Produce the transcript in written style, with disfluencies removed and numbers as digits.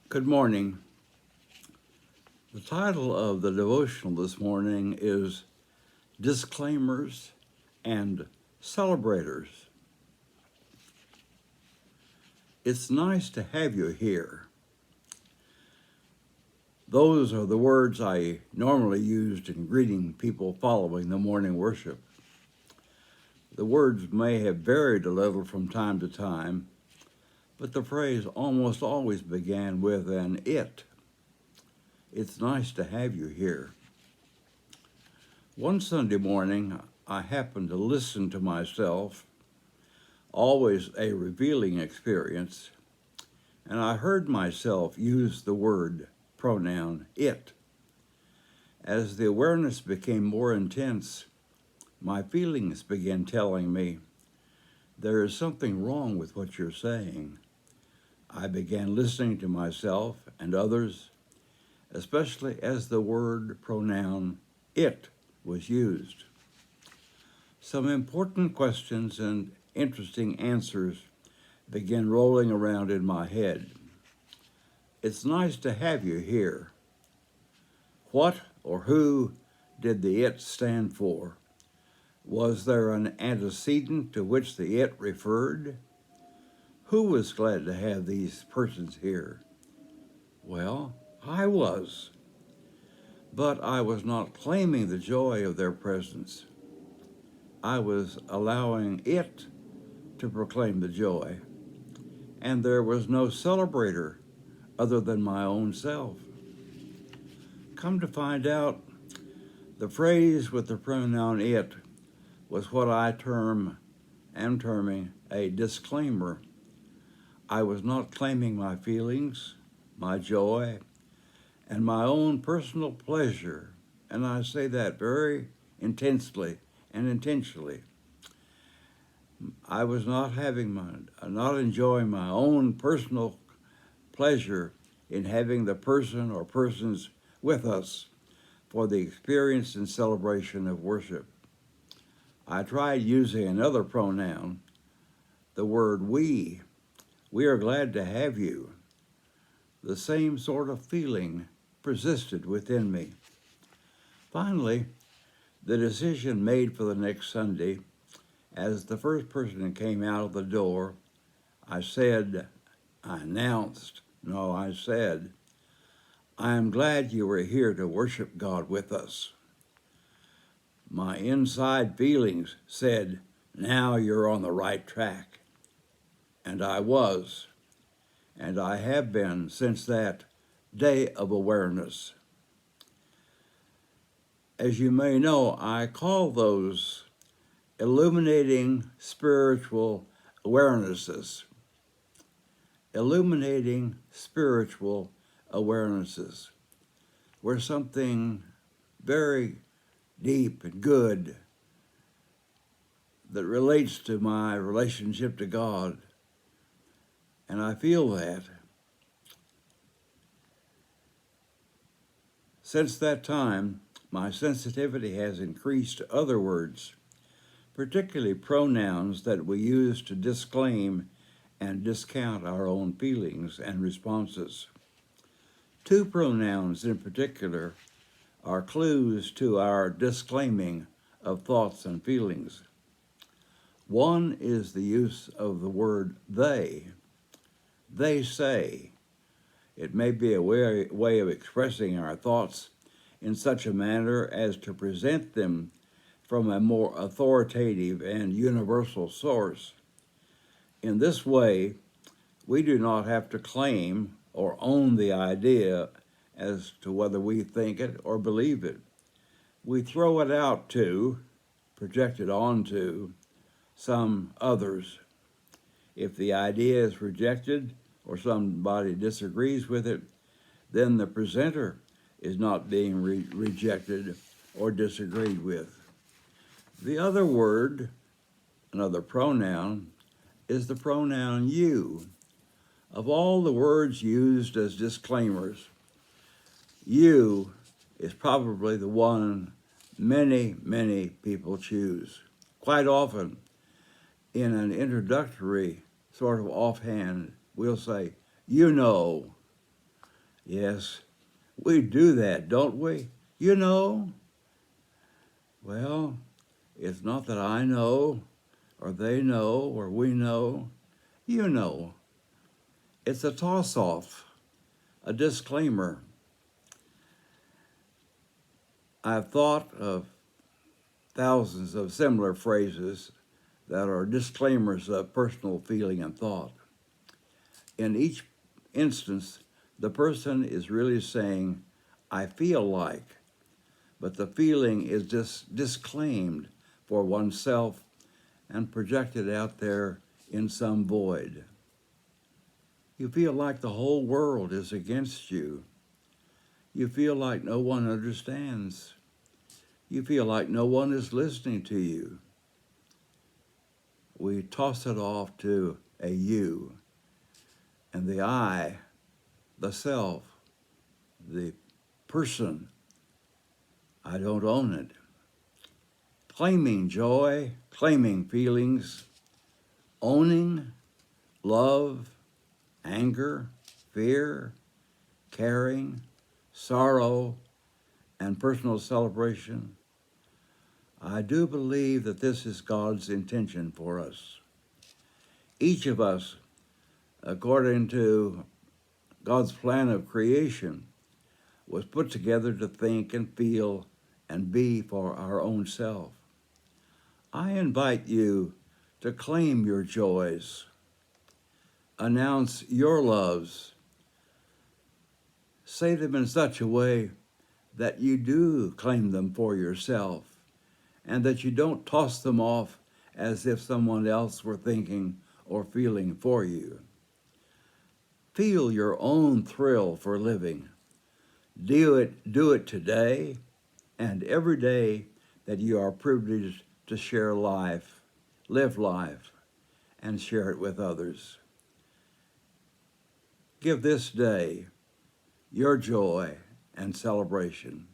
Good morning. The title of the devotional this morning is Disclaimers and Celebrators. It's nice to have you here. Those are the words I normally used in greeting people following the morning worship. The words may have varied a little from time to time, but the phrase almost always began with an it. It's nice to have you here. One Sunday morning, I happened to listen to myself, always a revealing experience, and I heard myself use the word pronoun it. As the awareness became more intense, my feelings began telling me, there is something wrong with what you're saying. I began listening to myself and others, especially as the word pronoun it was used. Some important questions and interesting answers began rolling around in my head. It's nice to have you here. What or who did the it stand for? Was there an antecedent to which the it referred? Who was glad to have these persons here? Well, I was. But I was not claiming the joy of their presence. I was allowing it to proclaim the joy. And there was no celebrator other than my own self. Come to find out, the phrase with the pronoun it was what I am terming a disclaimer. I was not claiming my feelings, my joy, and my own personal pleasure, and I say that very intensely and intentionally. I was not enjoying my own personal pleasure in having the person or persons with us for the experience and celebration of worship. I tried using another pronoun, the word we. We are glad to have you. The same sort of feeling persisted within me. Finally, the decision made for the next Sunday, as the first person came out of the door, I said, I said, I am glad you were here to worship God with us. My inside feelings said, now you're on the right track. And I was, and I have been since that day of awareness. As you may know, I call those illuminating spiritual awarenesses. Illuminating spiritual awarenesses, where something very deep and good that relates to my relationship to God, and I feel that. Since that time, my sensitivity has increased to other words, particularly pronouns that we use to disclaim and discount our own feelings and responses. Two pronouns in particular are clues to our disclaiming of thoughts and feelings. One is the use of the word they. They say. It may be a way of expressing our thoughts in such a manner as to present them from a more authoritative and universal source. In this way, we do not have to claim or own the idea as to whether we think it or believe it. We throw it out to, project it onto, some others. If the idea is rejected or somebody disagrees with it, then the presenter is not being rejected or disagreed with. The other word, another pronoun, is the pronoun you. Of all the words used as disclaimers, you is probably the one many people choose. Quite often, in an introductory sort of offhand, we'll say, you know, Yes, we do that, don't we? You know, well, it's not that I know, or they know, or we know. You know. It's a toss off, a disclaimer. I've thought of thousands of similar phrases that are disclaimers of personal feeling and thought. In each instance, the person is really saying, I feel like, but the feeling is just disclaimed for oneself and projected out there in some void. You feel like the whole world is against you. You feel like no one understands. You feel like no one is listening to you. We toss it off to a you, and the I, the self, the person, I don't own it. Claiming joy, claiming feelings, owning love, anger, fear, caring, sorrow, and personal celebration. I do believe that this is God's intention for us. Each of us, according to God's plan of creation, was put together to think and feel and be for our own self. I invite you to claim your joys, announce your loves, say them in such a way that you do claim them for yourself and that you don't toss them off as if someone else were thinking or feeling for you. Feel your own thrill for living. Do it today and every day that you are privileged to share life, live life, and share it with others. Give this day your joy and celebration.